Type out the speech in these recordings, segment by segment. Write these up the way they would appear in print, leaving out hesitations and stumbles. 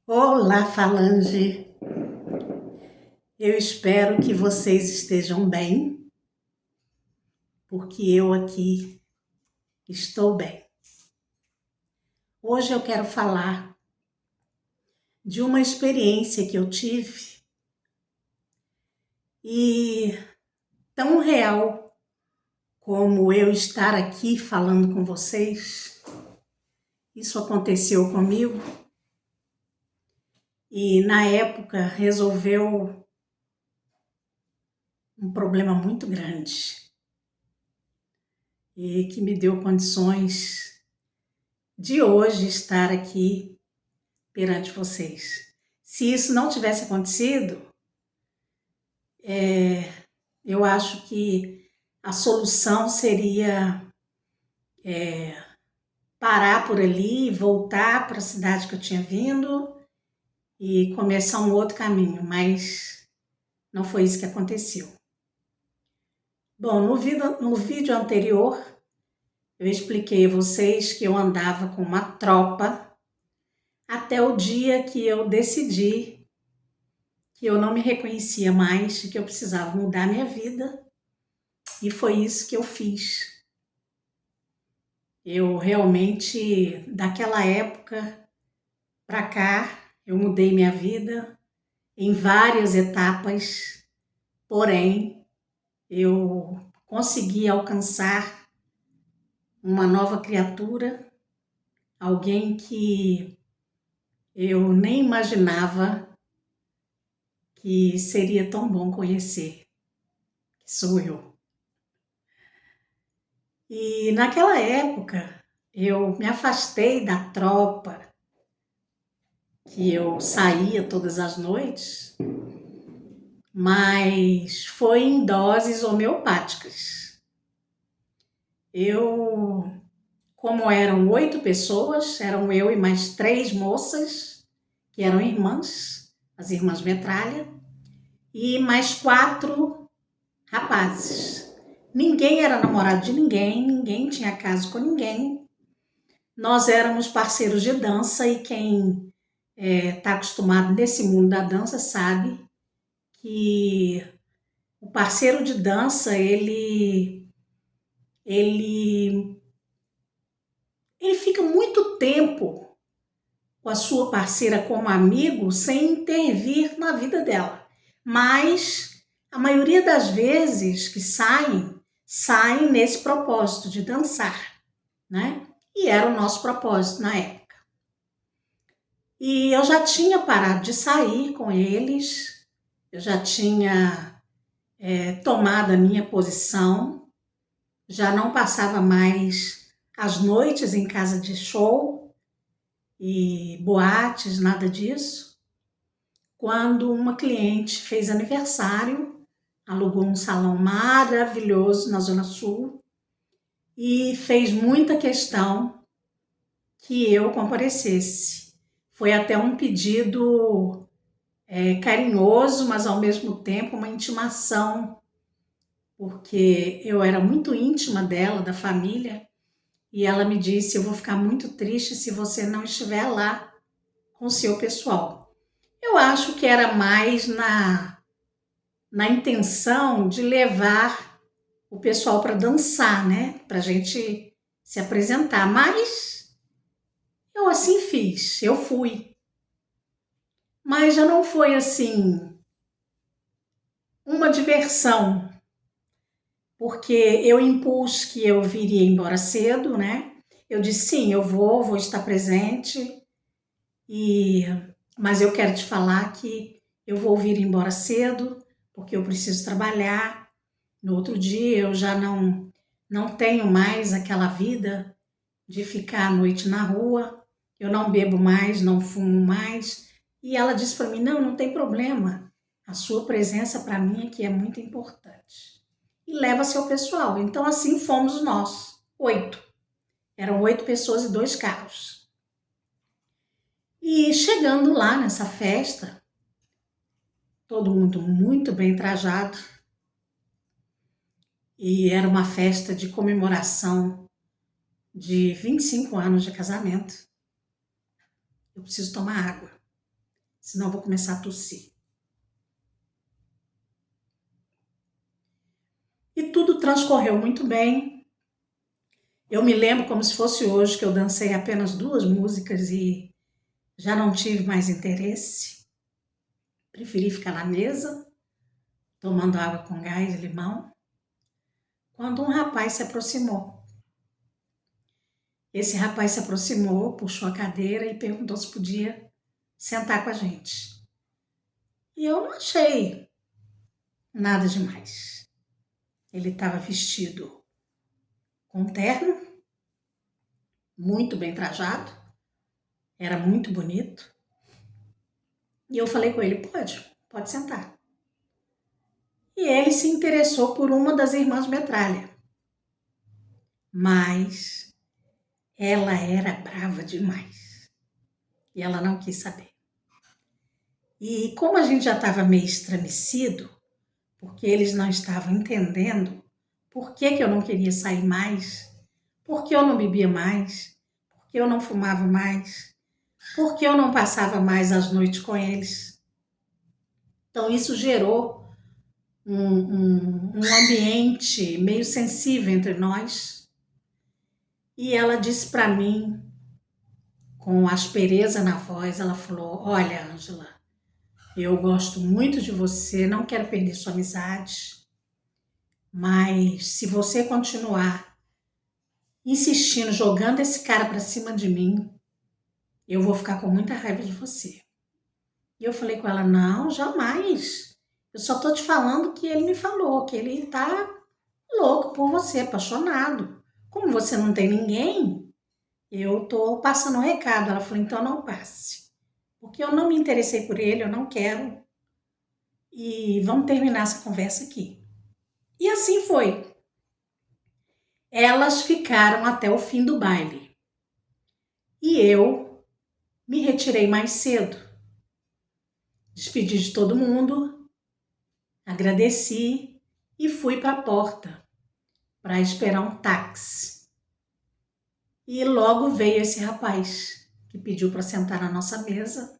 Olá, Falange! Eu espero que vocês estejam bem, porque eu aqui estou bem. Hoje eu quero falar de uma experiência que eu tive e tão real como eu estar aqui falando com vocês. Isso aconteceu comigo e na época resolveu um problema muito grande e que me deu condições de hoje estar aqui perante vocês. Se isso não tivesse acontecido, eu acho que a solução seria parar por ali, voltar para a cidade que eu tinha vindo e começar um outro caminho, mas não foi isso que aconteceu. Bom, no vídeo anterior, eu expliquei a vocês que eu andava com uma tropa até o dia que eu decidi que eu não me reconhecia mais e que eu precisava mudar minha vida. E foi isso que eu fiz. Eu realmente, daquela época para cá, eu mudei minha vida em várias etapas, porém, eu consegui alcançar uma nova criatura, alguém que eu nem imaginava que seria tão bom conhecer, que sou eu. E naquela época, eu me afastei da tropa, que eu saía todas as noites, mas foi em doses homeopáticas. Como eram 8 pessoas, eram eu e mais 3 moças, que eram irmãs, as irmãs Metralha, e mais 4 rapazes. Ninguém era namorado de ninguém, ninguém tinha caso com ninguém. Nós éramos parceiros de dança e quem está acostumado nesse mundo da dança sabe que o parceiro de dança, ele fica muito tempo com a sua parceira como amigo sem intervir na vida dela. Mas a maioria das vezes que saem nesse propósito de dançar, né? E era o nosso propósito na época. E eu já tinha parado de sair com eles, eu já tinha tomado a minha posição, já não passava mais as noites em casa de show e boates, nada disso. Quando uma cliente fez aniversário, alugou um salão maravilhoso na Zona Sul e fez muita questão que eu comparecesse. Foi até um pedido carinhoso, mas ao mesmo tempo uma intimação, porque eu era muito íntima dela, da família, e ela me disse: eu vou ficar muito triste se você não estiver lá com o seu pessoal. Eu acho que era mais na intenção de levar o pessoal para dançar, né? Para a gente se apresentar, mas eu assim fiz, eu fui. Mas já não foi assim uma diversão, porque eu impus que eu viria embora cedo, né? Eu disse: sim, eu vou estar presente, mas eu quero te falar que eu vou vir embora cedo, porque eu preciso trabalhar. No outro dia eu já não tenho mais aquela vida de ficar à noite na rua, eu não bebo mais, não fumo mais. E ela disse para mim: não tem problema, a sua presença para mim aqui é muito importante. E leva seu pessoal. Então assim fomos nós, 8. Eram 8 pessoas e 2 carros. E chegando lá nessa festa, todo mundo muito bem trajado, e era uma festa de comemoração de 25 anos de casamento. Eu preciso tomar água. senão eu vou começar a tossir. E tudo transcorreu muito bem. Eu me lembro como se fosse hoje que eu dancei apenas 2 músicas e já não tive mais interesse. Preferi ficar na mesa, tomando água com gás e limão, quando um rapaz se aproximou. Esse rapaz se aproximou, puxou a cadeira e perguntou se podia sentar com a gente. E eu não achei nada demais. Ele estava vestido com terno, muito bem trajado, era muito bonito. E eu falei com ele, pode sentar. E ele se interessou por uma das irmãs Metralha. Mas ela era brava demais. E ela não quis saber. E como a gente já estava meio estremecido, porque eles não estavam entendendo por que eu não queria sair mais, por que eu não bebia mais, por que eu não fumava mais, por que eu não passava mais as noites com eles. Então isso gerou um ambiente meio sensível entre nós. E ela disse para mim, com aspereza na voz, ela falou, olha, Ângela, eu gosto muito de você, não quero perder sua amizade, mas se você continuar insistindo, jogando esse cara para cima de mim, eu vou ficar com muita raiva de você. E eu falei com ela, não, jamais. Eu só tô te falando que ele me falou, que ele tá louco por você, apaixonado. Como você não tem ninguém, eu tô passando um recado. Ela falou, então não passe. Porque eu não me interessei por ele, eu não quero. E vamos terminar essa conversa aqui. E assim foi. Elas ficaram até o fim do baile. E eu me retirei mais cedo. Despedi de todo mundo, agradeci e fui para a porta para esperar um táxi. E logo veio esse rapaz que pediu para sentar na nossa mesa.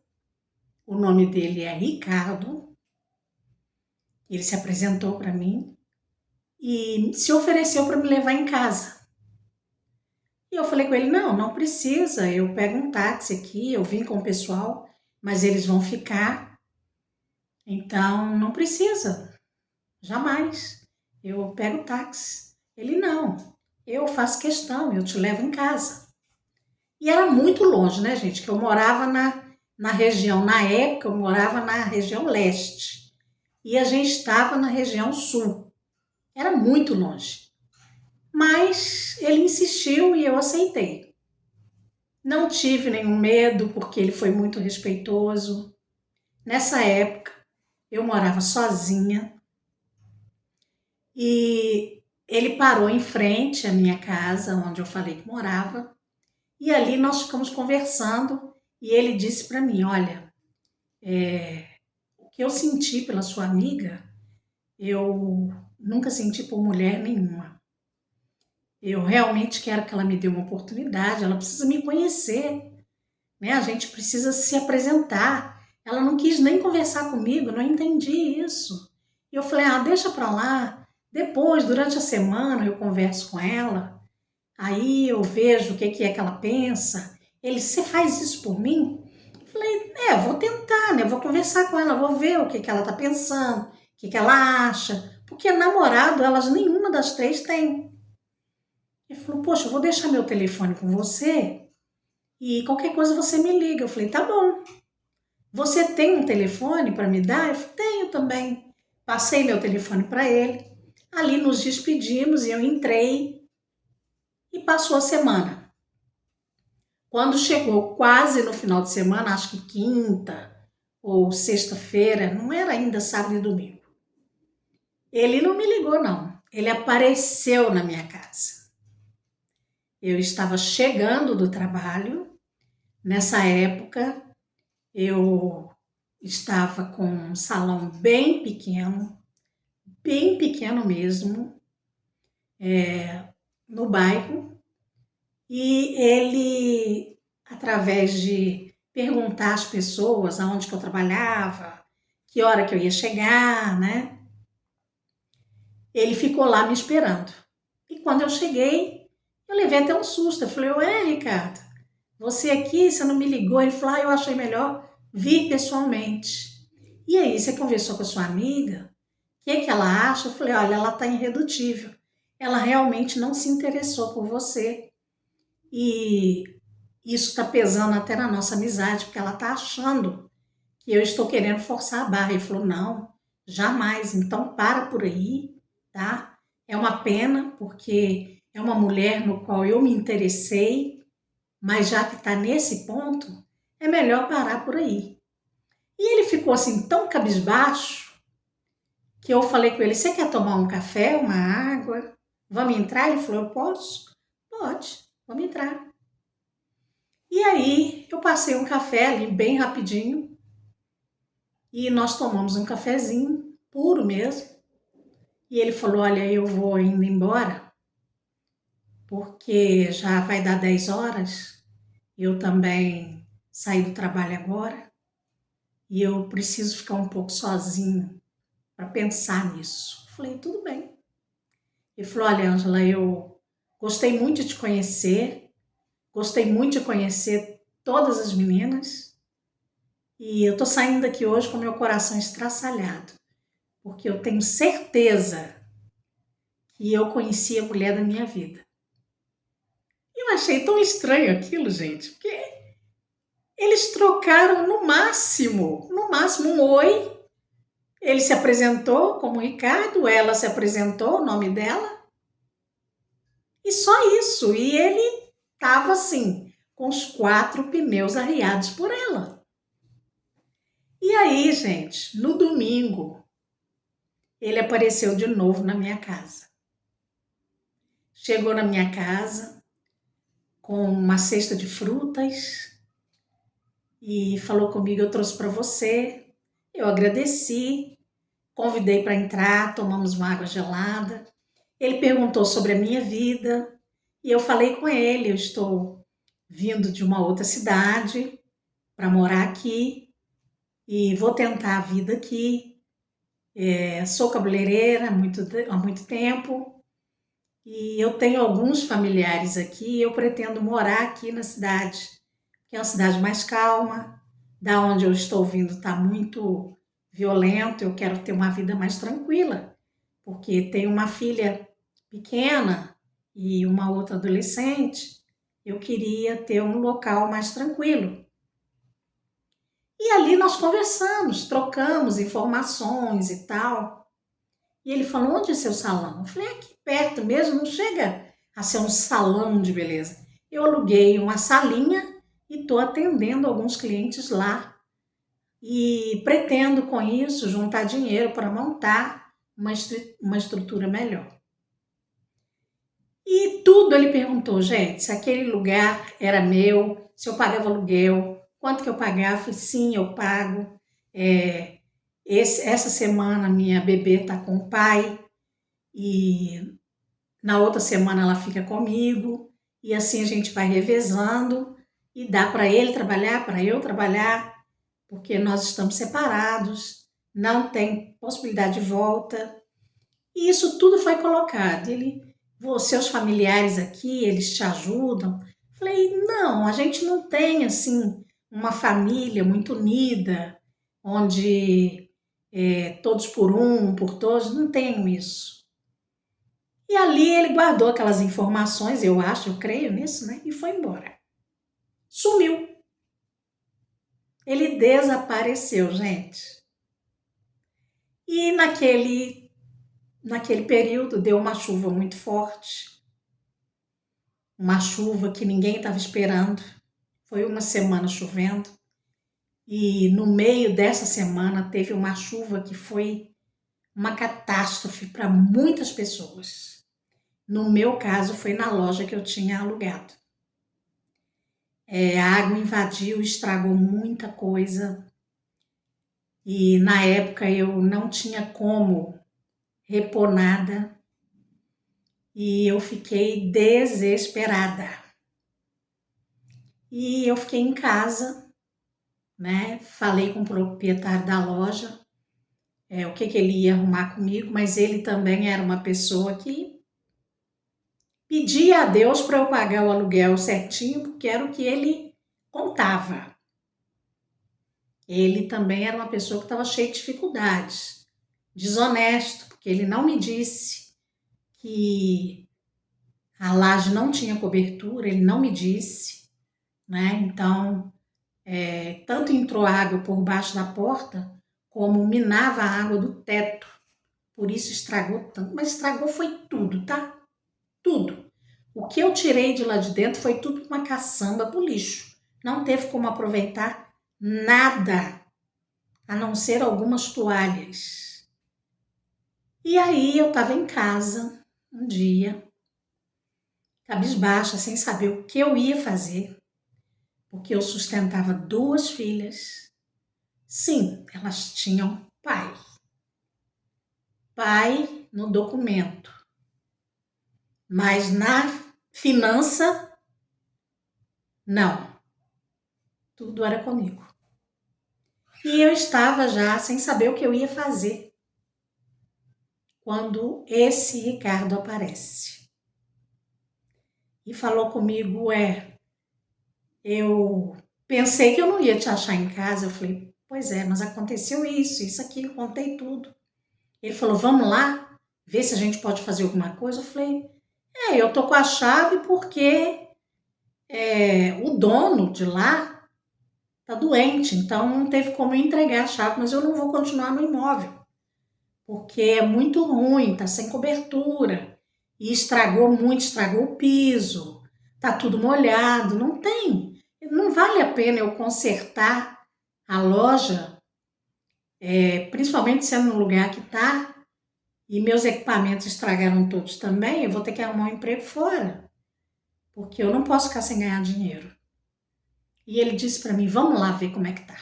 O nome dele é Ricardo. Ele se apresentou para mim e se ofereceu para me levar em casa. E eu falei com ele, não precisa, eu pego um táxi aqui, eu vim com o pessoal, mas eles vão ficar, então não precisa, jamais, eu pego o táxi. Ele, não, eu faço questão, eu te levo em casa. E era muito longe, né, gente, que eu morava na região, na época eu morava na região leste, e a gente estava na região sul, era muito longe. Mas ele insistiu e eu aceitei. Não tive nenhum medo, porque ele foi muito respeitoso. Nessa época, eu morava sozinha e ele parou em frente à minha casa, onde eu falei que morava, e ali nós ficamos conversando e ele disse para mim, olha, o que eu senti pela sua amiga, eu nunca senti por mulher nenhuma. Eu realmente quero que ela me dê uma oportunidade, ela precisa me conhecer, né? A gente precisa se apresentar. Ela não quis nem conversar comigo, não entendi isso. E eu falei, deixa pra lá, depois, durante a semana, eu converso com ela, aí eu vejo o que é que ela pensa. Ele, você faz isso por mim? Eu falei, eu vou tentar, né? Eu vou conversar com ela, vou ver o que ela tá pensando, o que ela acha, porque namorado, elas nenhuma das 3 tem. Ele falou, poxa, eu vou deixar meu telefone com você e qualquer coisa você me liga. Eu falei, tá bom. Você tem um telefone para me dar? Eu falei, tenho também. Passei meu telefone para ele. Ali nos despedimos e eu entrei e passou a semana. Quando chegou quase no final de semana, acho que quinta ou sexta-feira, não era ainda sábado e domingo. Ele não me ligou, não. Ele apareceu na minha casa. Eu estava chegando do trabalho. Nessa época, eu estava com um salão bem pequeno mesmo, no bairro. E ele, através de perguntar às pessoas aonde que eu trabalhava, que hora que eu ia chegar, né? Ele ficou lá me esperando. E quando eu cheguei, eu levei até um susto. Eu falei, ué, Ricardo, você aqui, você não me ligou? Ele falou, eu achei melhor vir pessoalmente. E aí, você conversou com a sua amiga? O que é que ela acha? Eu falei, olha, ela está irredutível. Ela realmente não se interessou por você. E isso está pesando até na nossa amizade, porque ela está achando que eu estou querendo forçar a barra. Ele falou, não, jamais. Então, para por aí, tá? É uma pena, porque é uma mulher no qual eu me interessei, mas já que está nesse ponto, é melhor parar por aí. E ele ficou assim tão cabisbaixo que eu falei com ele, você quer tomar um café, uma água? Vamos entrar? Ele falou, eu posso? Pode, vamos entrar. E aí eu passei um café ali bem rapidinho e nós tomamos um cafezinho, puro mesmo. E ele falou, olha, eu vou indo embora, porque já vai dar 10 horas, eu também saí do trabalho agora e eu preciso ficar um pouco sozinho para pensar nisso. Eu falei, tudo bem. Ele falou, olha, Ângela, eu gostei muito de te conhecer, gostei muito de conhecer todas as meninas e eu tô saindo daqui hoje com meu coração estraçalhado, porque eu tenho certeza que eu conheci a mulher da minha vida. Eu achei tão estranho aquilo, gente, porque eles trocaram no máximo um oi. Ele se apresentou como Ricardo, ela se apresentou, o nome dela, e só isso. E ele estava assim, com os 4 pneus arriados por ela. E aí, gente, no domingo, ele apareceu de novo na minha casa. Chegou na minha casa com uma cesta de frutas e falou comigo, eu trouxe para você. Eu agradeci, convidei para entrar, tomamos uma água gelada. Ele perguntou sobre a minha vida e eu falei com ele, eu estou vindo de uma outra cidade para morar aqui e vou tentar a vida aqui. Sou cabeleireira há muito tempo e eu tenho alguns familiares aqui e eu pretendo morar aqui na cidade, que é uma cidade mais calma, da onde eu estou vindo está muito violento, eu quero ter uma vida mais tranquila, porque tenho uma filha pequena e uma outra adolescente, eu queria ter um local mais tranquilo. E ali nós conversamos, trocamos informações e tal. E ele falou, onde é seu salão? Eu falei, aqui perto mesmo, não chega a ser um salão de beleza. Eu aluguei uma salinha e estou atendendo alguns clientes lá. E pretendo com isso juntar dinheiro para montar uma estrutura melhor. E tudo ele perguntou, gente, se aquele lugar era meu, se eu pagava aluguel, quanto que eu pagava. Eu falei, sim, eu pago. Essa semana minha bebê está com o pai e na outra semana ela fica comigo e assim a gente vai revezando e dá para ele trabalhar, para eu trabalhar, porque nós estamos separados, não tem possibilidade de volta. E isso tudo foi colocado. Seus familiares aqui, eles te ajudam? Falei, não, a gente não tem assim uma família muito unida, onde todos por um, por todos, não tenho isso. E ali ele guardou aquelas informações, eu acho, eu creio nisso, né? E foi embora. Sumiu. Ele desapareceu, gente. E naquele período deu uma chuva muito forte, uma chuva que ninguém estava esperando. Foi uma semana chovendo e no meio dessa semana teve uma chuva que foi uma catástrofe para muitas pessoas. No meu caso, foi na loja que eu tinha alugado. A água invadiu, estragou muita coisa e na época eu não tinha como repor nada e eu fiquei desesperada. E eu fiquei em casa né? Falei com o proprietário da loja, o que ele ia arrumar comigo, mas ele também era uma pessoa que pedia a Deus para eu pagar o aluguel certinho, porque era o que ele contava. Ele também era uma pessoa que estava cheia de dificuldades, desonesto, porque ele não me disse que a laje não tinha cobertura, ele não me disse, né? Então, tanto entrou água por baixo da porta, como minava a água do teto. Por isso estragou tanto. Mas estragou foi tudo, tá? Tudo. O que eu tirei de lá de dentro foi tudo uma caçamba pro lixo. Não teve como aproveitar nada, a não ser algumas toalhas. E aí eu estava em casa um dia, cabisbaixa, sem saber o que eu ia fazer, porque eu sustentava 2 filhas. Sim, elas tinham pai. Pai no documento. Mas na finança, não. Tudo era comigo. E eu estava já sem saber o que eu ia fazer quando esse Ricardo aparece. E falou comigo, eu pensei que eu não ia te achar em casa. Eu falei, pois é, mas aconteceu isso, aquilo, contei tudo. Ele falou, vamos lá, ver se a gente pode fazer alguma coisa. Eu falei, eu tô com a chave porque o dono de lá tá doente, então não teve como entregar a chave, mas eu não vou continuar no imóvel, porque é muito ruim, tá sem cobertura, e estragou muito, estragou o piso, tá tudo molhado, não vale a pena eu consertar a loja, principalmente sendo no lugar que tá, e meus equipamentos estragaram todos também, eu vou ter que arrumar um emprego fora, porque eu não posso ficar sem ganhar dinheiro. E ele disse para mim, vamos lá ver como é que tá.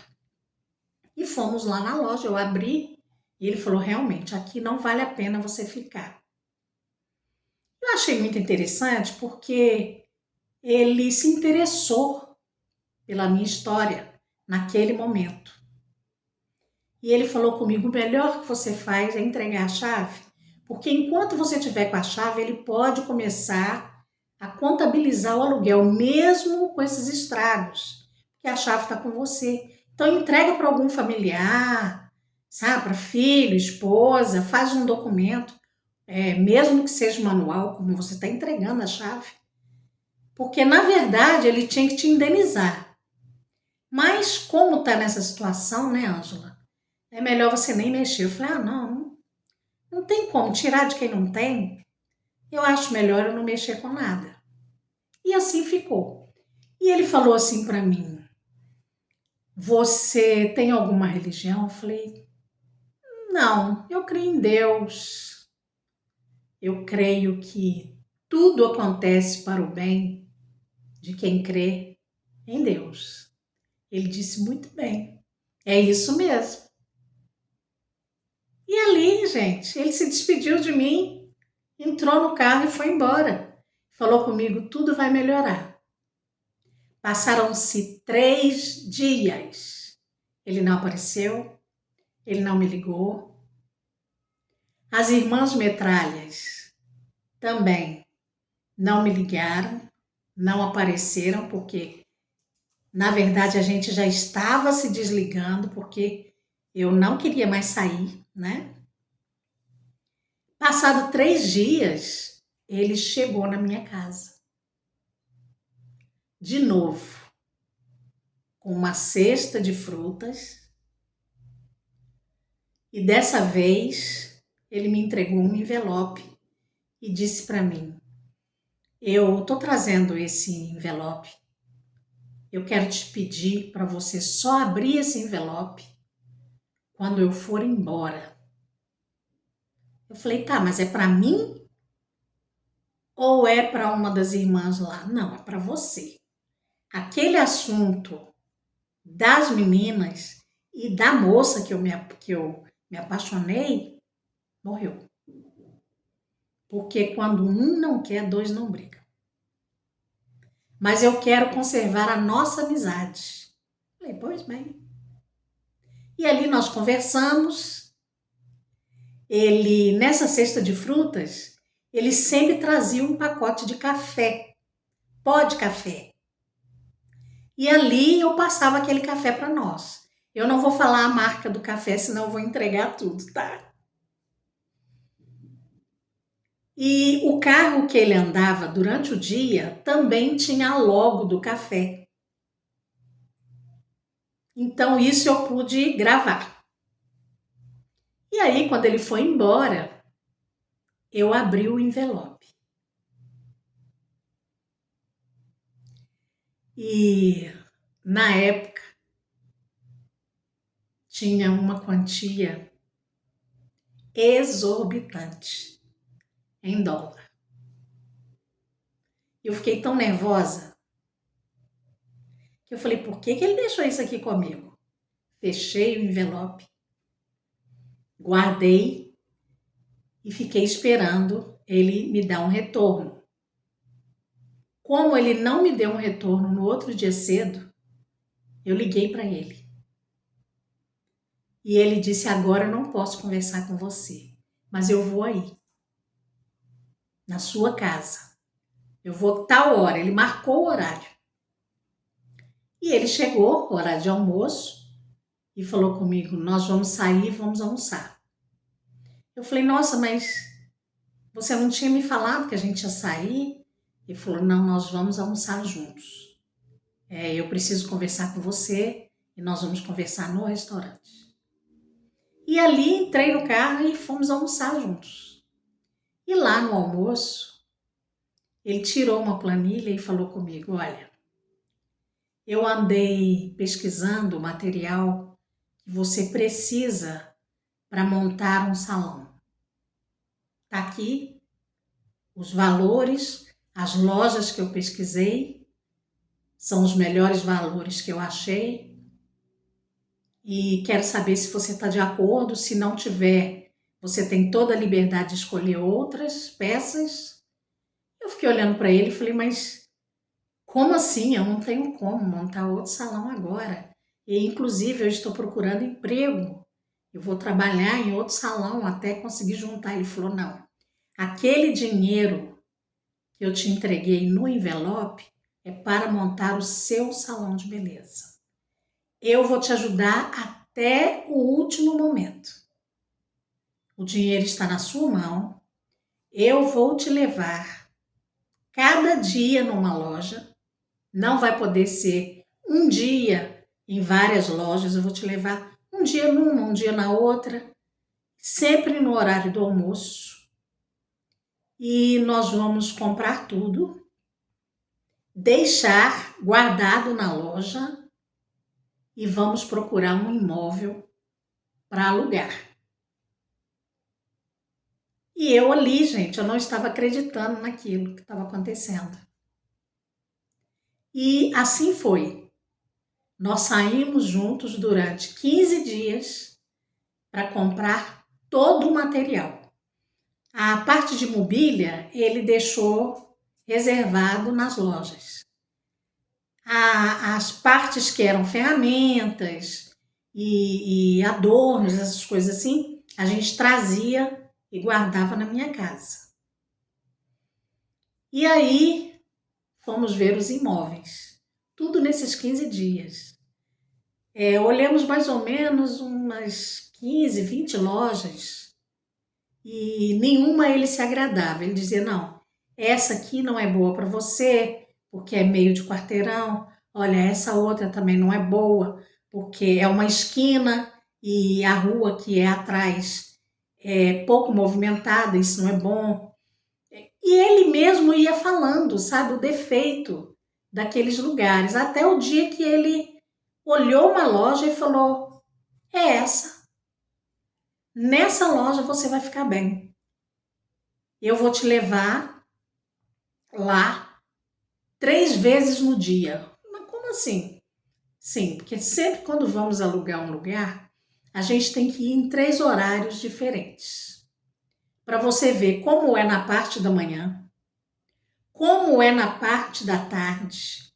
E fomos lá na loja, eu abri e ele falou, realmente, aqui não vale a pena você ficar. Eu achei muito interessante porque ele se interessou pela minha história naquele momento. E ele falou comigo, o melhor que você faz é entregar a chave, porque enquanto você tiver com a chave, ele pode começar a contabilizar o aluguel, mesmo com esses estragos, porque a chave está com você. Então entrega para algum familiar, sabe, para filho, esposa, faz um documento, mesmo que seja manual, como você está entregando a chave. Porque, na verdade, ele tinha que te indenizar. Mas como está nessa situação, né, Ângela? É melhor você nem mexer. Eu falei, não tem como tirar de quem não tem. Eu acho melhor eu não mexer com nada. E assim ficou. E ele falou assim para mim, você tem alguma religião? Eu falei, não, eu creio em Deus. Eu creio que tudo acontece para o bem de quem crê em Deus. Ele disse muito bem. É isso mesmo. E ali, gente, ele se despediu de mim, entrou no carro e foi embora. Falou comigo, tudo vai melhorar. Passaram-se 3 dias. Ele não apareceu, ele não me ligou. As irmãs metralhas também não me ligaram, não apareceram, porque, na verdade, a gente já estava se desligando, porque eu não queria mais sair, né? Passado 3 dias, ele chegou na minha casa. De novo, com uma cesta de frutas. E dessa vez, ele me entregou um envelope e disse para mim, eu tô trazendo esse envelope. Eu quero te pedir para você só abrir esse envelope quando eu for embora. Eu falei, tá, mas é para mim ou é para uma das irmãs lá? Não, é para você. Aquele assunto das meninas e da moça que eu me apaixonei, morreu. Porque quando um não quer, 2 não brigam. Mas eu quero conservar a nossa amizade. Falei, pois bem. E ali nós conversamos. Ele, nessa cesta de frutas, ele sempre trazia um pacote de café, pó de café. E ali eu passava aquele café para nós. Eu não vou falar a marca do café, senão eu vou entregar tudo, tá? E o carro que ele andava durante o dia também tinha a logo do café. Então isso eu pude gravar. E aí, quando ele foi embora, eu abri o envelope. E na época tinha uma quantia exorbitante em dólar. Eu fiquei tão nervosa que eu falei, por que ele deixou isso aqui comigo? Fechei o envelope, guardei e fiquei esperando ele me dar um retorno. Como ele não me deu um retorno no outro dia cedo, eu liguei para ele. E ele disse, agora eu não posso conversar com você, mas eu vou aí, na sua casa. Eu vou tal hora. Ele marcou o horário. E ele chegou, horário de almoço, e falou comigo, nós vamos sair, vamos almoçar. Eu falei, nossa, mas você não tinha me falado que a gente ia sair? Ele falou, não, nós vamos almoçar juntos. Eu preciso conversar com você e nós vamos conversar no restaurante. E ali entrei no carro e fomos almoçar juntos. E lá no almoço, ele tirou uma planilha e falou comigo, olha, eu andei pesquisando o material que você precisa para montar um salão. Está aqui os valores, as lojas que eu pesquisei, são os melhores valores que eu achei. E quero saber se você está de acordo, se não tiver, você tem toda a liberdade de escolher outras peças. Eu fiquei olhando para ele e falei, mas como assim? Eu não tenho como montar outro salão agora. E, inclusive, eu estou procurando emprego. Eu vou trabalhar em outro salão até conseguir juntar. Ele falou, não, aquele dinheiro que eu te entreguei no envelope é para montar o seu salão de beleza. Eu vou te ajudar até o último momento. O dinheiro está na sua mão. Eu vou te levar cada dia numa loja. Não vai poder ser um dia em várias lojas. Eu vou te levar um dia numa, um dia na outra. Sempre no horário do almoço. E nós vamos comprar tudo. Deixar guardado na loja. E vamos procurar um imóvel para alugar. E eu ali, gente, eu não estava acreditando naquilo que estava acontecendo. E assim foi. Nós saímos juntos durante 15 dias para comprar todo o material. A parte de mobília ele deixou reservado nas lojas. As partes que eram ferramentas e adornos, essas coisas assim, a gente trazia e guardava na minha casa. E aí fomos ver os imóveis, tudo nesses 15 dias. Olhamos mais ou menos umas 15, 20 lojas e nenhuma ele se agradava. Ele dizia, não, essa aqui não é boa para você, porque é meio de quarteirão. Olha, essa outra também não é boa, porque é uma esquina e a rua que é atrás é pouco movimentada, isso não é bom. E ele mesmo ia falando, sabe, o defeito daqueles lugares, até o dia que ele olhou uma loja e falou, é essa. Nessa loja você vai ficar bem. Eu vou te levar lá 3 vezes no dia. Mas como assim? Sim, porque sempre quando vamos alugar um lugar, a gente tem que ir em 3 horários diferentes. Para você ver como é na parte da manhã, como é na parte da tarde,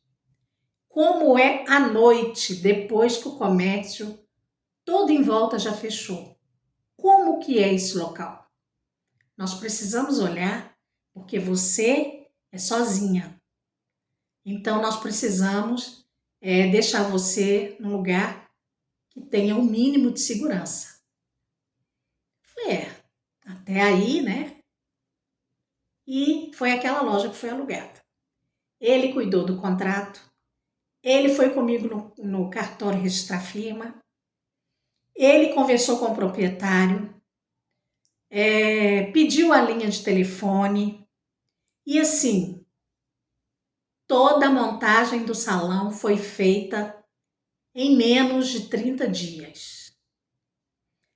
como é à noite, depois que o comércio todo em volta já fechou. Como que é esse local? Nós precisamos olhar, porque você é sozinha. Então, nós precisamos deixar você num lugar que tenha o mínimo de segurança. Falei, até aí, né? E foi aquela loja que foi alugada. Ele cuidou do contrato, ele foi comigo no cartório registrar firma, ele conversou com o proprietário, pediu a linha de telefone e assim, toda a montagem do salão foi feita em menos de 30 dias.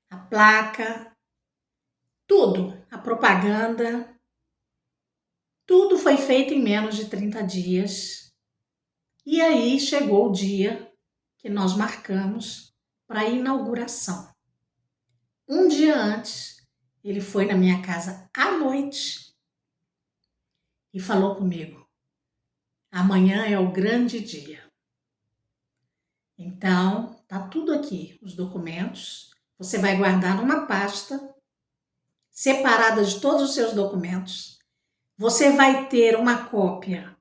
A placa, tudo, a propaganda, tudo foi feito em menos de 30 dias. E aí chegou o dia que nós marcamos para a inauguração. Um dia antes, ele foi na minha casa à noite e falou comigo: amanhã é o grande dia. Então, tá tudo aqui, os documentos. Você vai guardar numa pasta separada de todos os seus documentos. Você vai ter uma cópia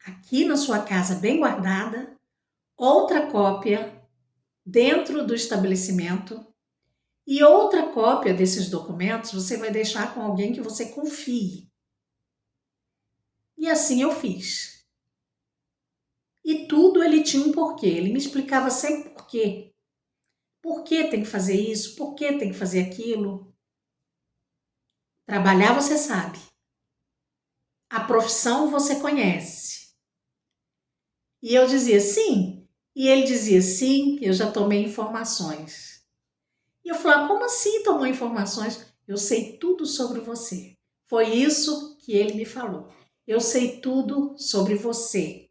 aqui na sua casa bem guardada, outra cópia dentro do estabelecimento e outra cópia desses documentos você vai deixar com alguém que você confie. E assim eu fiz. E tudo ele tinha um porquê. Ele me explicava sempre por quê. Por que tem que fazer isso? Por que tem que fazer aquilo? Trabalhar você sabe. A profissão você conhece. E eu dizia sim. E ele dizia sim, eu já tomei informações. E eu falava, como assim tomou informações? Eu sei tudo sobre você. Foi isso que ele me falou. Eu sei tudo sobre você.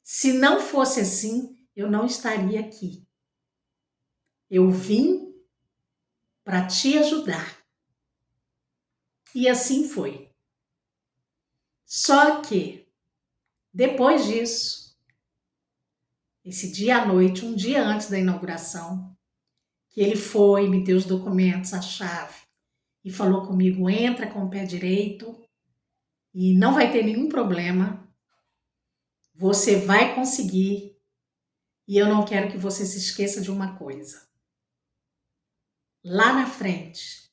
Se não fosse assim, eu não estaria aqui. Eu vim para te ajudar. E assim foi. Só que, depois disso, esse dia à noite, um dia antes da inauguração, que ele foi, me deu os documentos, a chave, e falou comigo, entra com o pé direito e não vai ter nenhum problema, você vai conseguir e eu não quero que você se esqueça de uma coisa. Lá na frente,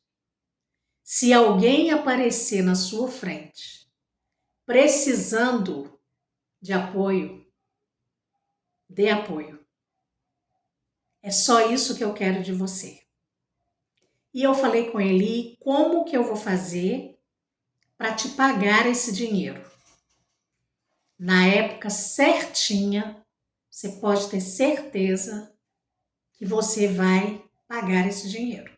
se alguém aparecer na sua frente precisando de apoio, dê apoio. É só isso que eu quero de você. E eu falei com ele, como que eu vou fazer para te pagar esse dinheiro? Na época certinha, você pode ter certeza que você vai pagar esse dinheiro.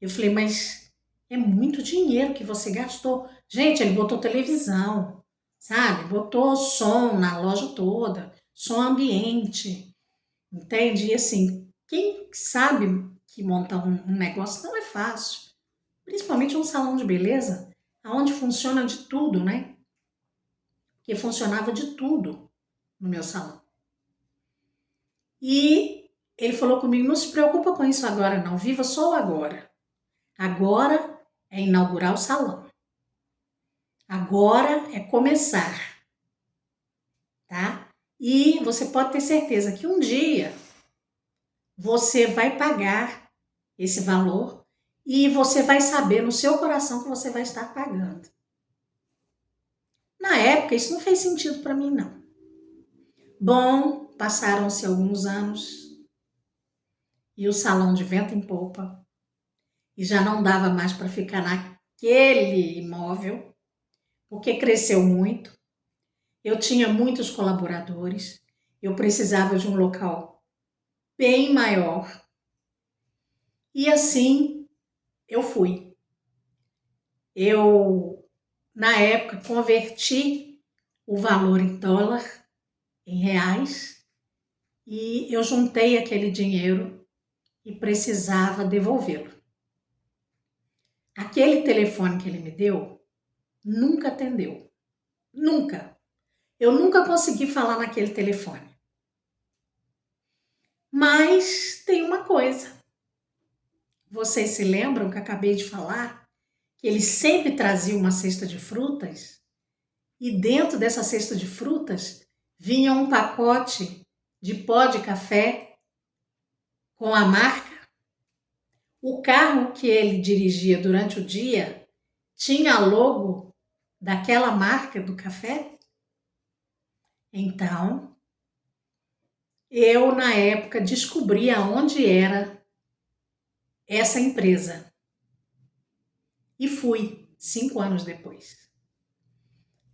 Eu falei, mas é muito dinheiro que você gastou. Gente, ele botou televisão, sabe? Botou som na loja toda, som ambiente, entende? E assim, quem sabe que montar um negócio não é fácil. Principalmente um salão de beleza, onde funciona de tudo, né? Porque funcionava de tudo no meu salão. E ele falou comigo, não se preocupa com isso agora não, viva só o agora. Agora é inaugurar o salão. Agora é começar, tá? E você pode ter certeza que um dia você vai pagar esse valor e você vai saber no seu coração que você vai estar pagando. Na época, isso não fez sentido para mim, não. Bom, passaram-se alguns anos e o salão de vento em popa e já não dava mais para ficar naquele imóvel, porque cresceu muito. Eu tinha muitos colaboradores, eu precisava de um local bem maior. E assim eu fui. Eu, na época, converti o valor em dólar, em reais, e eu juntei aquele dinheiro e precisava devolvê-lo. Aquele telefone que ele me deu nunca atendeu. Nunca. Eu nunca consegui falar naquele telefone. Mas tem uma coisa. Vocês se lembram que eu acabei de falar? Que ele sempre trazia uma cesta de frutas e dentro dessa cesta de frutas vinha um pacote de pó de café com a marca. O carro que ele dirigia durante o dia tinha logo daquela marca do café. Então, eu na época descobri aonde era essa empresa e fui 5 anos depois.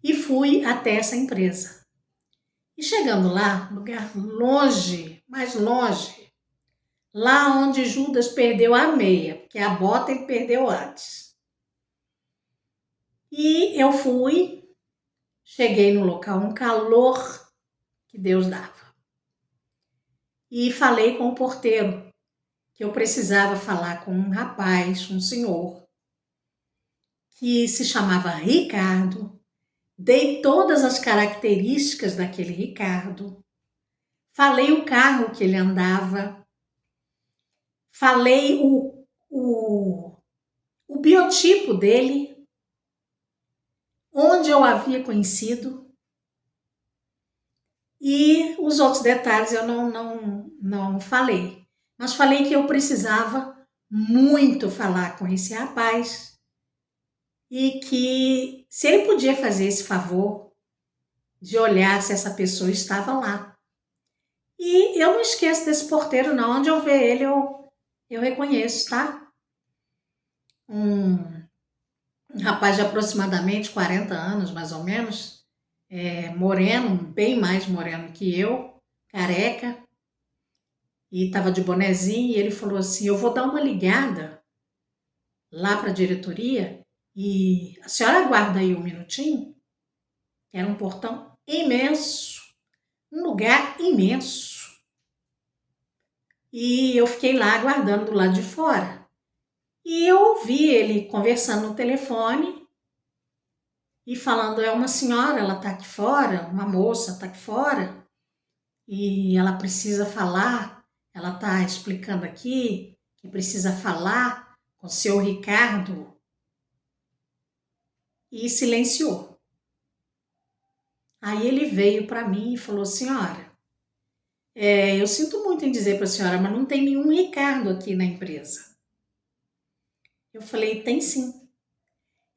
E fui até essa empresa. E chegando lá, lugar longe, mais longe, lá onde Judas perdeu a meia, porque a bota ele perdeu antes. E eu fui, cheguei no local, um calor que Deus dava. E falei com o porteiro que eu precisava falar com um rapaz, um senhor, que se chamava Ricardo. Dei todas as características daquele Ricardo. Falei o carro que ele andava. Falei o biotipo dele, onde eu havia conhecido. E os outros detalhes eu não falei. Mas falei que eu precisava muito falar com esse rapaz e que se ele podia fazer esse favor de olhar se essa pessoa estava lá. E eu não esqueço desse porteiro não, onde eu ver ele eu reconheço, tá? Um rapaz de aproximadamente 40 anos, mais ou menos, moreno, bem mais moreno que eu, careca, e estava de bonezinho, e ele falou assim, eu vou dar uma ligada lá para a diretoria e a senhora aguarda aí um minutinho? Era um portão imenso, um lugar imenso. E eu fiquei lá aguardando do lado de fora. E eu ouvi ele conversando no telefone e falando, é uma senhora, ela está aqui fora, uma moça está aqui fora e ela precisa falar, ela está explicando aqui que precisa falar com o seu Ricardo. E silenciou. Aí ele veio para mim e falou, senhora, eu sinto muito em dizer para a senhora, mas não tem nenhum Ricardo aqui na empresa. Eu falei, tem sim.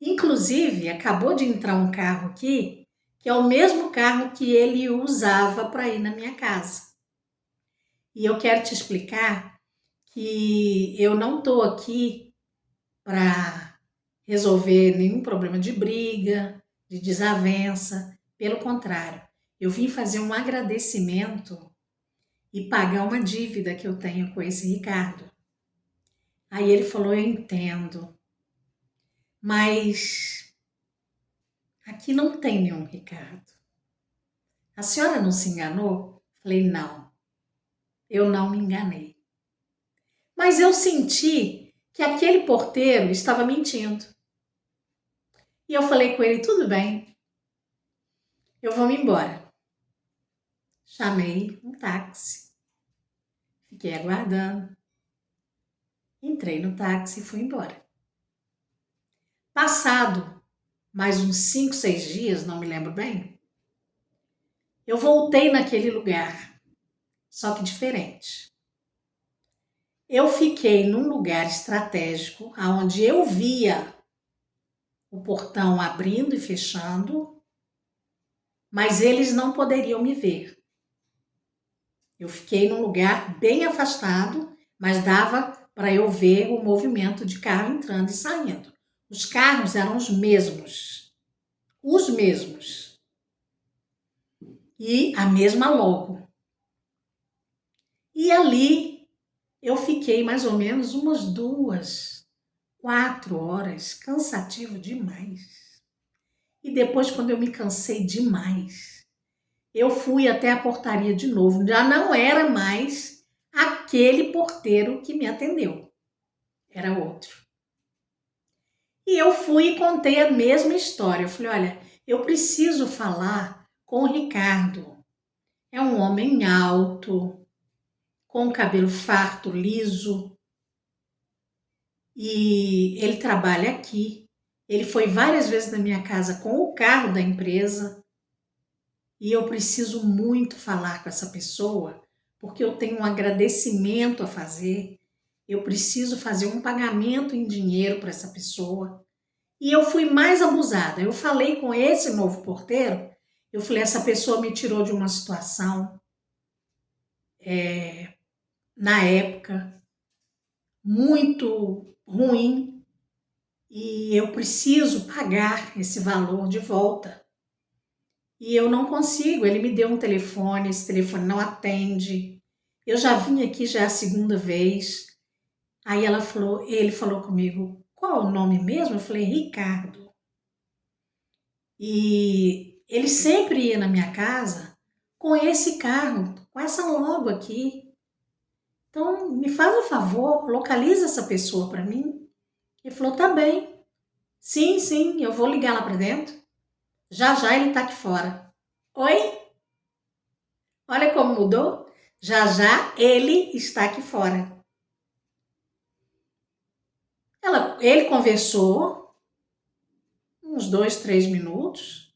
Inclusive, acabou de entrar um carro aqui, que é o mesmo carro que ele usava para ir na minha casa. E eu quero te explicar que eu não estou aqui para resolver nenhum problema de briga, de desavença. Pelo contrário, eu vim fazer um agradecimento e pagar uma dívida que eu tenho com esse Ricardo. Aí ele falou, eu entendo, mas aqui não tem nenhum Ricardo. A senhora não se enganou? Falei, não, eu não me enganei. Mas eu senti que aquele porteiro estava mentindo. E eu falei com ele, tudo bem, eu vou me embora. Chamei um táxi, fiquei aguardando. Entrei no táxi e fui embora. Passado mais uns 5, 6 dias, não me lembro bem, eu voltei naquele lugar, só que diferente. Eu fiquei num lugar estratégico, onde eu via o portão abrindo e fechando, mas eles não poderiam me ver. Eu fiquei num lugar bem afastado, mas dava para eu ver o movimento de carro entrando e saindo. Os carros eram os mesmos. Os mesmos. E a mesma logo. E ali eu fiquei mais ou menos umas 2, 4 horas, cansativo demais. E depois, quando eu me cansei demais, eu fui até a portaria de novo. Já não era mais aquele porteiro que me atendeu. Era outro. E eu fui e contei a mesma história. Eu falei, olha, eu preciso falar com o Ricardo. É um homem alto, com o cabelo farto, liso, e ele trabalha aqui. Ele foi várias vezes na minha casa com o carro da empresa e eu preciso muito falar com essa pessoa porque eu tenho um agradecimento a fazer. Eu preciso fazer um pagamento em dinheiro para essa pessoa. E eu fui mais abusada. Eu falei com esse novo porteiro, eu falei, essa pessoa me tirou de uma situação, na época, muito ruim e eu preciso pagar esse valor de volta. E eu não consigo, ele me deu um telefone, esse telefone não atende. Eu já vim aqui já a segunda vez. Aí ele falou comigo, qual é o nome mesmo? Eu falei, Ricardo. E ele sempre ia na minha casa com esse carro, com essa logo aqui. Então, me faz um favor, localiza essa pessoa para mim. Ele falou, tá bem. Sim, sim, eu vou ligar lá para dentro. Já já ele tá aqui fora. Oi? Olha como mudou. Já já ele está aqui fora. Ele conversou uns 2, 3 minutos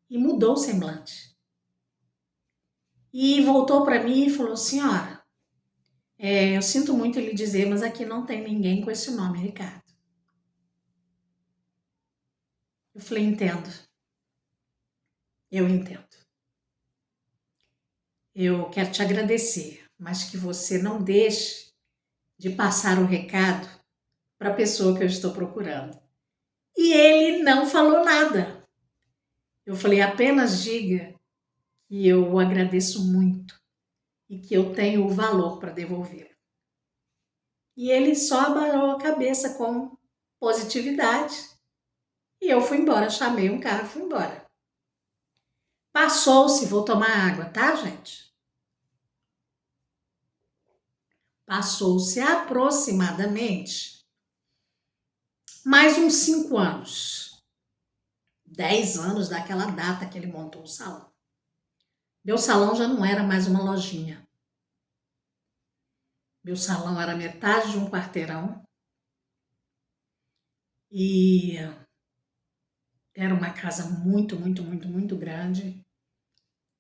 e mudou o semblante. E voltou para mim e falou, senhora, eu sinto muito lhe dizer, mas aqui não tem ninguém com esse nome, Ricardo. Eu falei, entendo. Eu entendo. Eu quero te agradecer, mas que você não deixe de passar o recado para a pessoa que eu estou procurando. E ele não falou nada. Eu falei, apenas diga que eu o agradeço muito e que eu tenho o valor para devolver. E ele só abanou a cabeça com positividade. E eu fui embora, chamei um carro e fui embora. Passou-se, vou tomar água, tá, gente? Passou-se aproximadamente mais uns 5 anos. 10 anos daquela data que ele montou o salão. Meu salão já não era mais uma lojinha. Meu salão era metade de um quarteirão e era uma casa muito, muito, muito, muito grande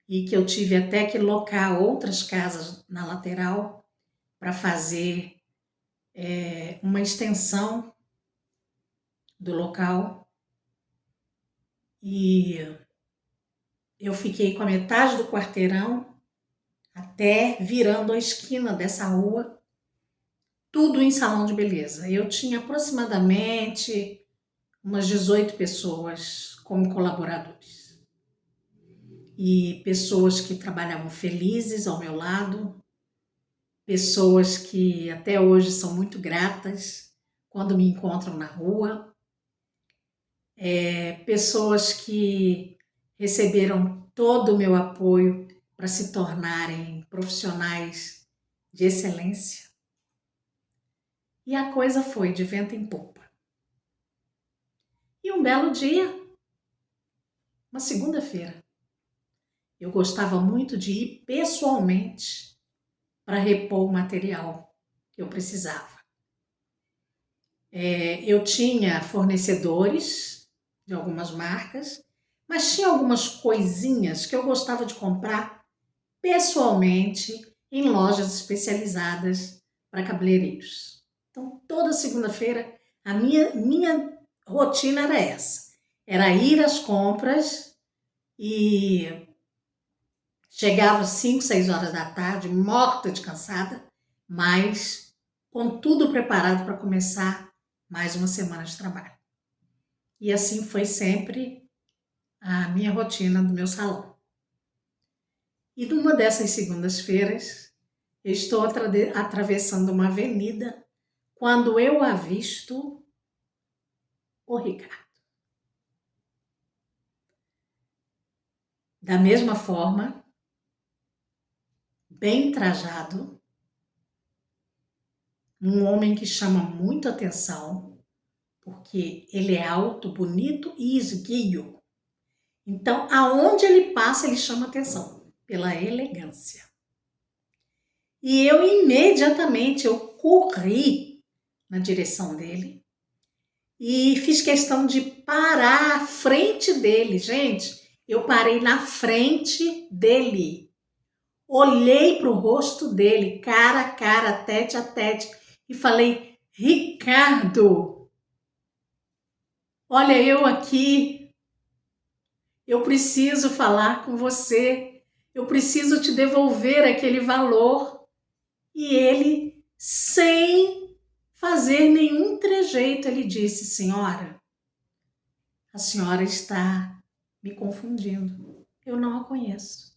e que eu tive até que locar outras casas na lateral para fazer uma extensão do local. E eu fiquei com a metade do quarteirão até virando a esquina dessa rua, tudo em salão de beleza. Eu tinha aproximadamente umas 18 pessoas como colaboradores. E pessoas que trabalhavam felizes ao meu lado, pessoas que até hoje são muito gratas quando me encontram na rua, pessoas que receberam todo o meu apoio para se tornarem profissionais de excelência. E a coisa foi de vento em popa. E um belo dia, uma segunda-feira, eu gostava muito de ir pessoalmente para repor o material que eu precisava. Eu tinha fornecedores de algumas marcas, mas tinha algumas coisinhas que eu gostava de comprar pessoalmente em lojas especializadas para cabeleireiros. Então, toda segunda-feira, a minha rotina era essa. Era ir às compras e chegava às 5, 6 horas da tarde, morta de cansada, mas com tudo preparado para começar mais uma semana de trabalho. E assim foi sempre a minha rotina do meu salão. E numa dessas segundas-feiras, eu estou atravessando uma avenida quando eu avisto o Ricardo. Da mesma forma, bem trajado, um homem que chama muito atenção, porque ele é alto, bonito e esguio. Então, aonde ele passa, ele chama atenção, pela elegância. E eu imediatamente eu corri na direção dele e fiz questão de parar à frente dele. Gente, eu parei na frente dele. Olhei para o rosto dele, cara a cara, tete a tete, e falei: Ricardo, olha eu aqui, eu preciso falar com você, eu preciso te devolver aquele valor. E ele, sem fazer nenhum trejeito, ele disse: senhora, a senhora está me confundindo, eu não a conheço.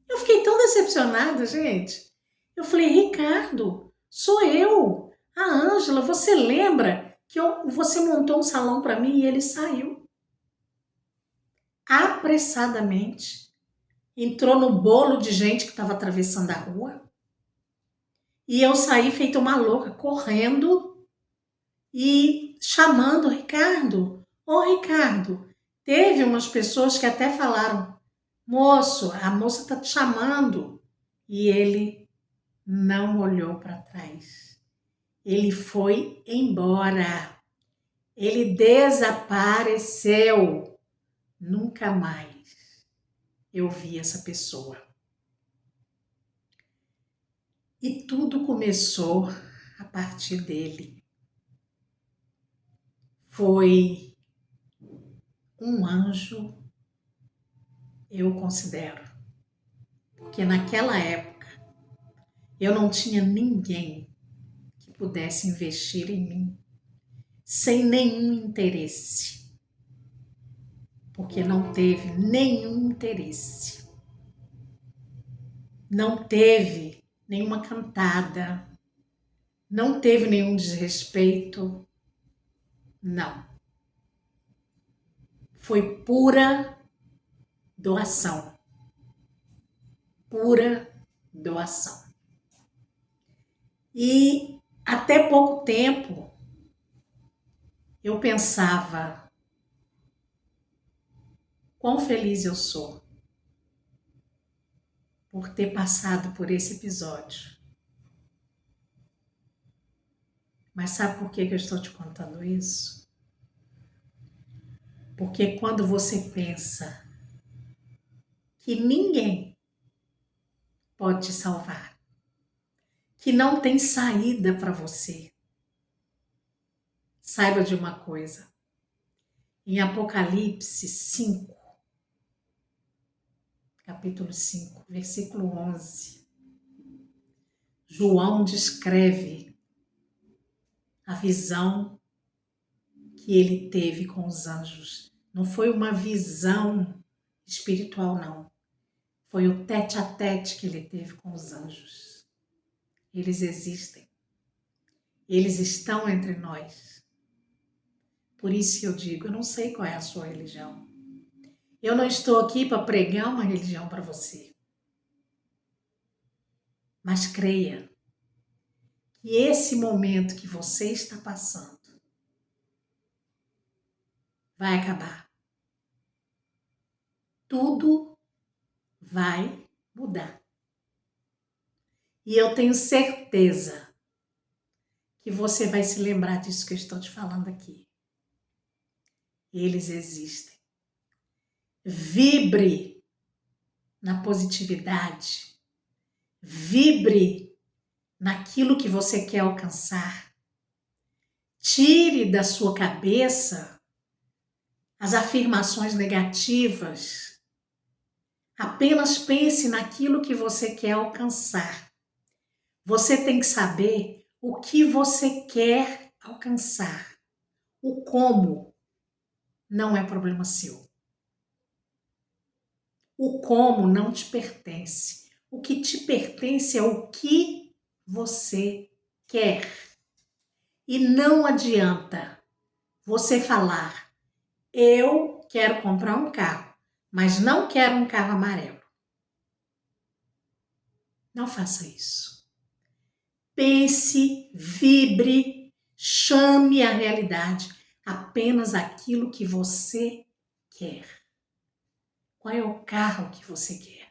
Eu fiquei tão decepcionada, gente. Eu falei: Ricardo, sou eu, a Ângela, você lembra que você montou um salão para mim? E ele saiu apressadamente, entrou no bolo de gente que estava atravessando a rua, e eu saí feita uma louca, correndo e chamando o Ricardo. Ô Ricardo, teve umas pessoas que até falaram: moço, a moça está te chamando. E ele não olhou para trás. Ele foi embora. Ele desapareceu. Nunca mais eu vi essa pessoa. E tudo começou a partir dele. Foi um anjo, eu considero. Porque naquela época eu não tinha ninguém que pudesse investir em mim sem nenhum interesse. Porque não teve nenhum interesse. Não teve nenhuma cantada, não teve nenhum desrespeito, não. Foi pura doação. Pura doação. E até pouco tempo eu pensava: quão feliz eu sou por ter passado por esse episódio. Mas sabe por que eu estou te contando isso? Porque quando você pensa que ninguém pode te salvar, que não tem saída para você, saiba de uma coisa. Em Apocalipse 5, capítulo 5, versículo 11, João descreve a visão que ele teve com os anjos. Não foi uma visão espiritual, não. Foi o tete a tete que ele teve com os anjos. Eles existem. Eles estão entre nós. Por isso que eu digo, eu não sei qual é a sua religião. Eu não estou aqui para pregar uma religião para você. Mas creia que esse momento que você está passando vai acabar. Tudo vai mudar. E eu tenho certeza que você vai se lembrar disso que eu estou te falando aqui. Eles existem. Vibre na positividade. Vibre naquilo que você quer alcançar. Tire da sua cabeça as afirmações negativas. Apenas pense naquilo que você quer alcançar. Você tem que saber o que você quer alcançar. O como não é problema seu. O como não te pertence. O que te pertence é o que você quer. E não adianta você falar: eu quero comprar um carro, mas não quero um carro amarelo. Não faça isso. Pense, vibre, chame a realidade apenas aquilo que você quer. Qual é o carro que você quer?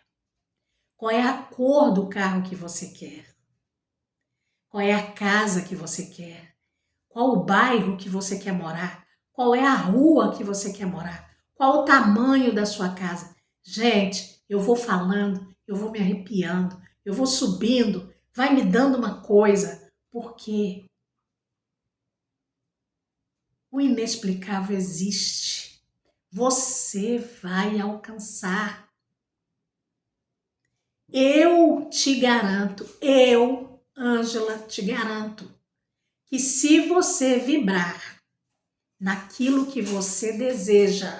Qual é a cor do carro que você quer? Qual é a casa que você quer? Qual o bairro que você quer morar? Qual é a rua que você quer morar? Qual o tamanho da sua casa? Gente, eu vou falando, eu vou me arrepiando, eu vou subindo, vai me dando uma coisa, porque o inexplicável existe. Você vai alcançar. Eu te garanto, eu, Ângela, te garanto que se você vibrar naquilo que você deseja,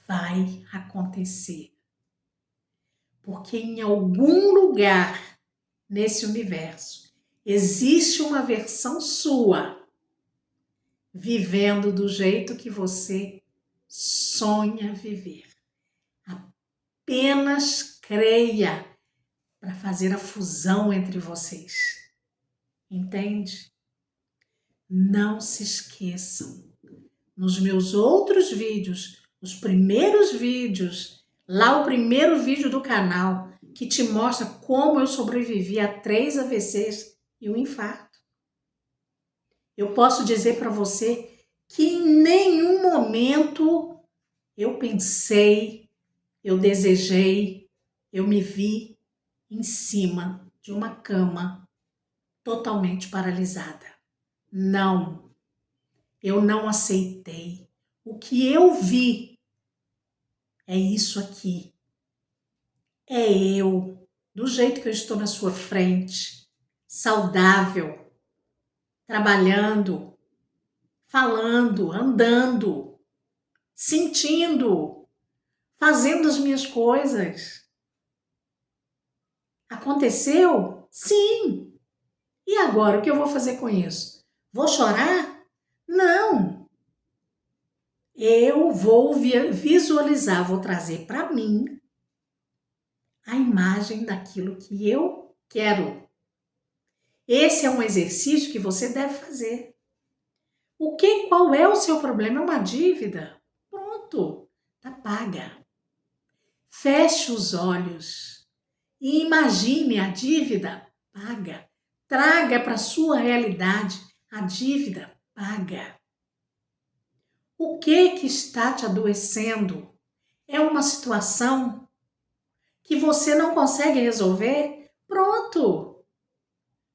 vai acontecer. Porque em algum lugar nesse universo existe uma versão sua vivendo do jeito que você sonha viver. Apenas creia para fazer a fusão entre vocês. Entende? Não se esqueçam. Nos meus outros vídeos, os primeiros vídeos, lá o primeiro vídeo do canal, que te mostra como eu sobrevivi a 3 AVCs e um infarto. Eu posso dizer para você que em nenhum momento eu pensei, eu desejei, eu me vi em cima de uma cama totalmente paralisada. Não, eu não aceitei. O que eu vi é isso aqui. É eu, do jeito que eu estou na sua frente, saudável, trabalhando, falando, andando, sentindo, fazendo as minhas coisas. Aconteceu? Sim. E agora, o que eu vou fazer com isso? Vou chorar? Não. Eu vou visualizar, vou trazer para mim a imagem daquilo que eu quero. Esse é um exercício que você deve fazer. Qual é o seu problema? É uma dívida? Pronto, tá paga. Feche os olhos e imagine a dívida paga. Traga para a sua realidade a dívida paga. O que está te adoecendo? É uma situação que você não consegue resolver? Pronto!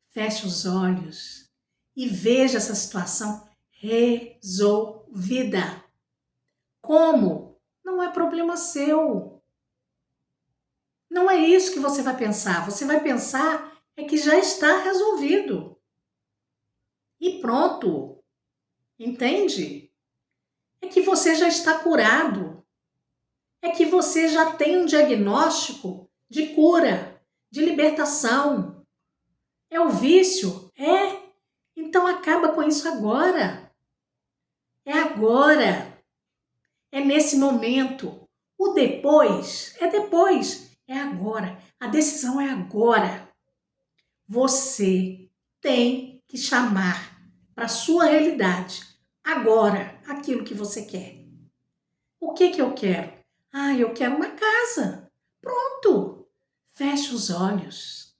Feche os olhos e veja essa situação resolvida. Como? Não é problema seu. Não é isso que você vai pensar. Você vai pensar é que já está resolvido. E pronto. Entende? É que você já está curado. É que você já tem um diagnóstico de cura, de libertação. É o vício? É. Então acaba com isso agora. É agora. É nesse momento. O depois é depois. É agora. A decisão é agora. Você tem que chamar para a sua realidade agora aquilo que você quer. O que eu quero? Eu quero uma casa. Pronto. Feche os olhos.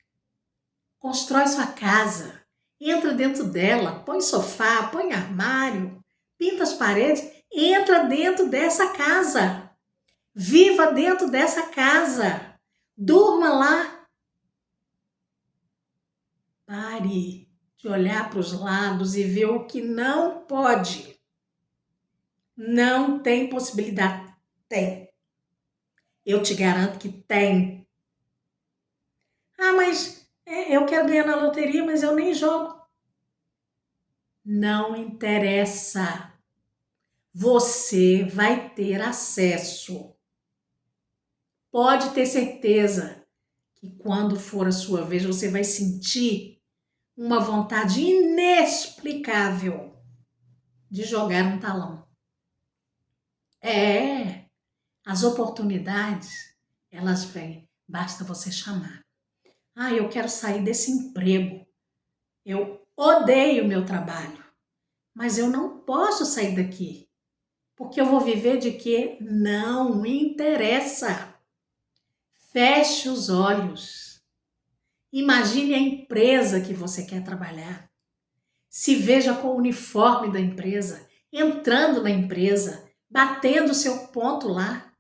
Constrói sua casa. Entra dentro dela. Põe sofá, põe armário. Pinta as paredes. Entra dentro dessa casa. Viva dentro dessa casa. Durma lá. Pare de olhar para os lados e ver o que não pode. Não tem possibilidade. Tem. Eu te garanto que tem. Mas eu quero ganhar na loteria, mas eu nem jogo. Não interessa. Você vai ter acesso. Pode ter certeza que quando for a sua vez, você vai sentir uma vontade inexplicável de jogar um talão. As oportunidades, elas vêm, basta você chamar. Eu quero sair desse emprego. Eu odeio o meu trabalho, mas eu não posso sair daqui, porque eu vou viver de quê? Não interessa. Feche os olhos. Imagine a empresa que você quer trabalhar. Se veja com o uniforme da empresa, entrando na empresa, batendo seu ponto lá.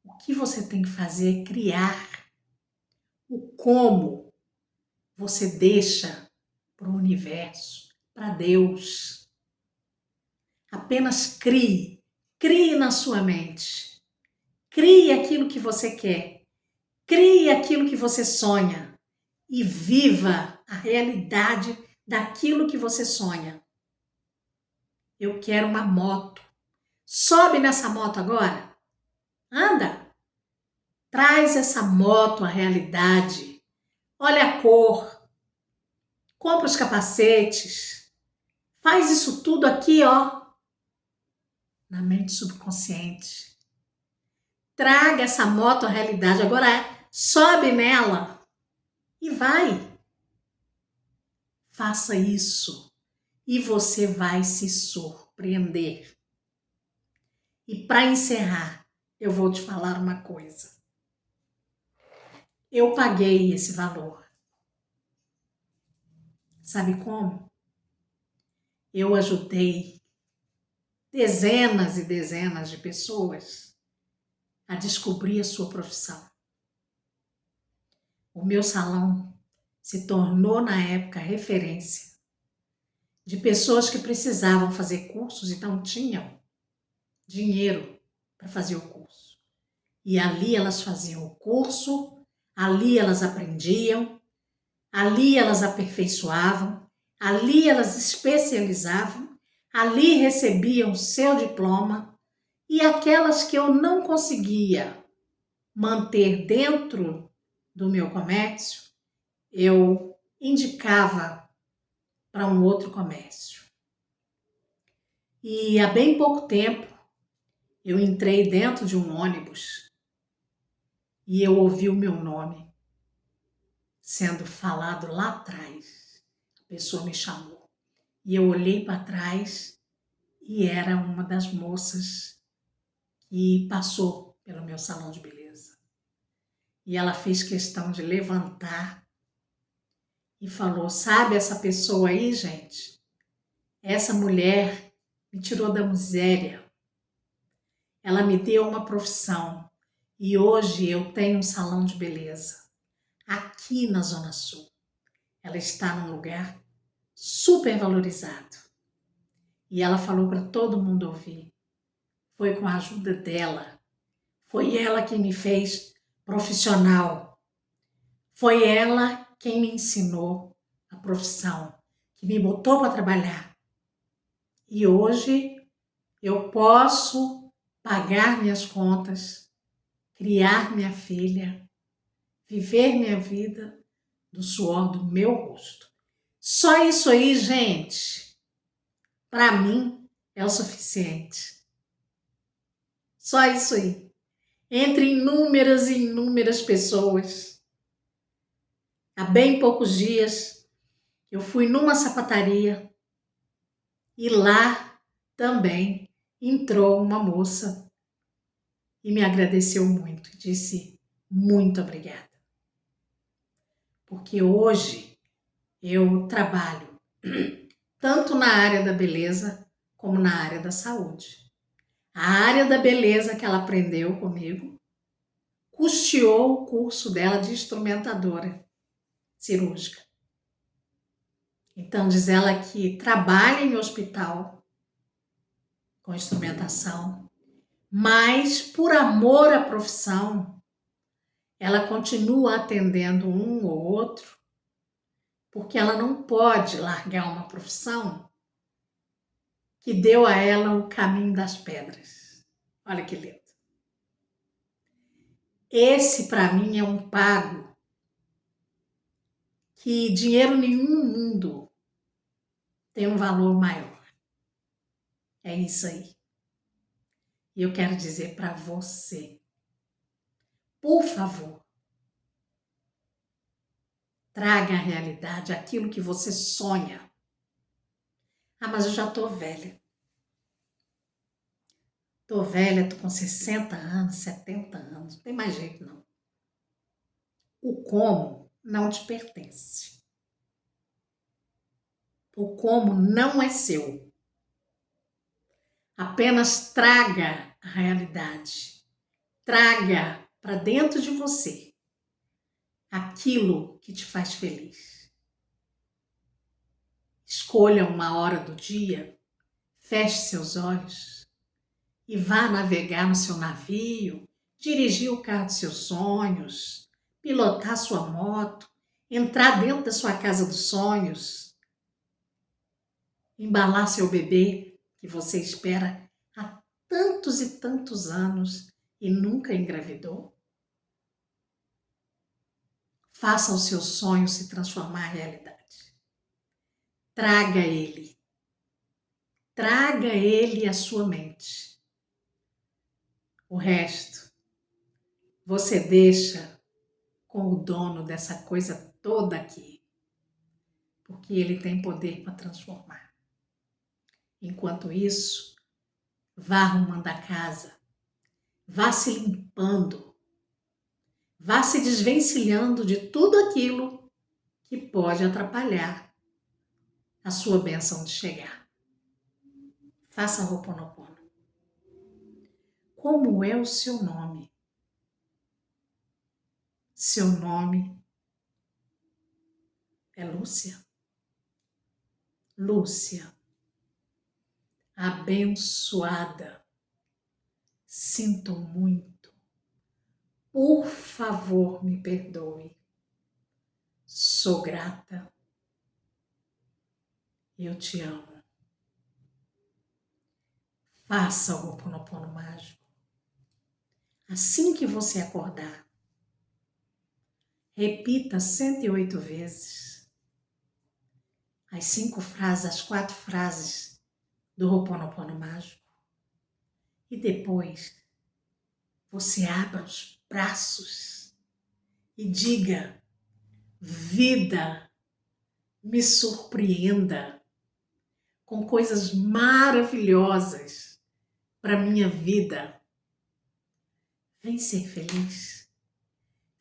O que você tem que fazer é criar o como você deixa para o universo, para Deus. Apenas crie, crie na sua mente. Crie aquilo que você quer. Crie aquilo que você sonha e viva a realidade daquilo que você sonha. Eu quero uma moto. Sobe nessa moto agora. Anda. Traz essa moto à realidade. Olha a cor. Compra os capacetes. Faz isso tudo aqui, ó, na mente subconsciente. Traga essa moto à realidade. Agora sobe nela e vai. Faça isso e você vai se surpreender. E para encerrar, eu vou te falar uma coisa. Eu paguei esse valor. Sabe como? Eu ajudei dezenas e dezenas de pessoas a descobrir a sua profissão. O meu salão se tornou, na época, referência de pessoas que precisavam fazer cursos e não tinham dinheiro para fazer o curso. E ali elas faziam o curso, ali elas aprendiam, ali elas aperfeiçoavam, ali elas especializavam, ali recebiam seu diploma, e aquelas que eu não conseguia manter dentro do meu comércio, eu indicava para um outro comércio. E há bem pouco tempo eu entrei dentro de um ônibus e eu ouvi o meu nome sendo falado lá atrás. A pessoa me chamou e eu olhei para trás e era uma das moças que passou pelo meu salão de beleza. E ela fez questão de levantar e falou: sabe essa pessoa aí, gente? Essa mulher me tirou da miséria. Ela me deu uma profissão e hoje eu tenho um salão de beleza aqui na Zona Sul. Ela está num lugar super valorizado. E ela falou para todo mundo ouvir. Foi com a ajuda dela. Foi ela quem me fez profissional. Foi ela quem me ensinou a profissão, que me botou para trabalhar. E hoje eu posso pagar minhas contas, criar minha filha, viver minha vida do suor do meu rosto. Só isso aí, gente, para mim é o suficiente. Só isso aí. Entre inúmeras e inúmeras pessoas. Há bem poucos dias eu fui numa sapataria e lá também entrou uma moça e me agradeceu muito e disse muito obrigada. Porque hoje eu trabalho tanto na área da beleza como na área da saúde. A área da beleza que ela aprendeu comigo custeou o curso dela de instrumentadora cirúrgica. Então, diz ela que trabalha em hospital com instrumentação, mas por amor à profissão, ela continua atendendo um ou outro, porque ela não pode largar uma profissão que deu a ela o caminho das pedras. Olha que lindo. Esse, para mim, é um pago que dinheiro nenhum no mundo tem um valor maior. É isso aí. E eu quero dizer para você, por favor, traga à realidade aquilo que você sonha. Ah, mas eu já estou velha. Tô velha, tô com 60 anos, 70 anos, não tem mais jeito não. O como não te pertence. O como não é seu. Apenas traga a realidade. Traga para dentro de você aquilo que te faz feliz. Escolha uma hora do dia, feche seus olhos e vá navegar no seu navio, dirigir o carro dos seus sonhos, pilotar sua moto, entrar dentro da sua casa dos sonhos, embalar seu bebê que você espera há tantos e tantos anos e nunca engravidou. Faça o seu sonho se transformar em realidade. Traga ele. Traga ele à sua mente. O resto você deixa com o dono dessa coisa toda aqui, porque ele tem poder para transformar. Enquanto isso, vá arrumando a casa, vá se limpando, vá se desvencilhando de tudo aquilo que pode atrapalhar a sua bênção de chegar. Faça Ho'oponopono. Como é o seu nome? Seu nome é Lúcia? Lúcia, abençoada. Sinto muito. Por favor, me perdoe. Sou grata. Eu te amo. Faça o Ho'oponopono mágico. Assim que você acordar, repita 108 vezes as 5 frases, as 4 frases do Ho'oponopono mágico. E depois você abra os braços e diga: vida, me surpreenda com coisas maravilhosas para minha vida. Vem ser feliz.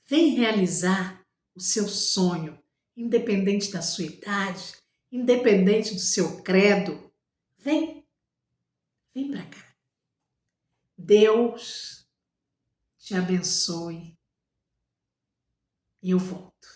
Vem realizar o seu sonho, independente da sua idade, independente do seu credo. Vem para cá. Deus te abençoe e eu volto.